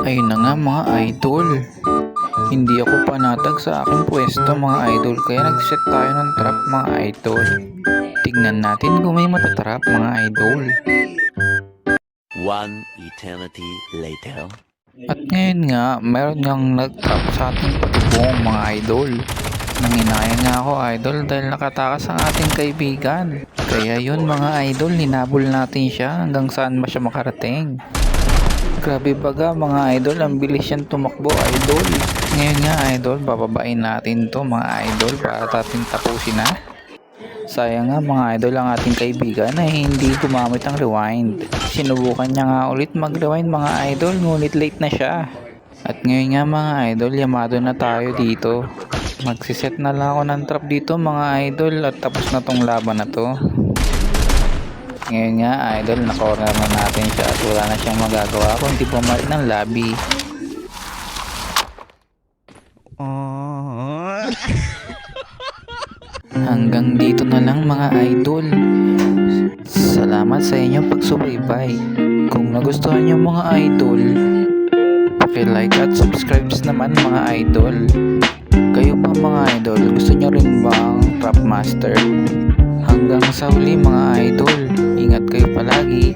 Ayun na nga mga idol. Hindi ako panatag sa aking pwesto mga idol, kaya nag-set tayo ng trap mga idol. Tignan natin kung may matatrap mga idol. One eternity later. At ngayon nga, meron ngang nag-trap sa ating patubong mga idol. Nanginayang nga ako idol dahil nakatakas ang ating kaibigan. Kaya yun mga idol, ninabol natin siya hanggang saan ba siya makarating. Grabe baga mga idol, ang bilis siyang tumakbo idol. Ngayon nga idol, bababain natin to mga idol para ating tapusin na. Sayang nga mga idol, ang ating kaibigan ay hindi gumamit ang rewind. Sinubukan niya nga ulit mag-rewind mga idol, ngunit late na siya. At ngayon nga mga idol, yamado na tayo dito. Magsiset na lang ako ng trap dito mga idol at tapos na tong laban na to. Ngayon nga idol, na-corner na natin siya at wala na siyang magagawa kundi bumalik ng lobby. Hanggang dito na lang mga idol. Salamat sa inyong pagsubaybay. Kung nagustuhan niyo mga idol, paki-like at subscribe naman mga idol. Kayo pa mga idol, gusto niyo rin bang Trap Master? Hanggang sa huli mga idol, ingat kayo palagi.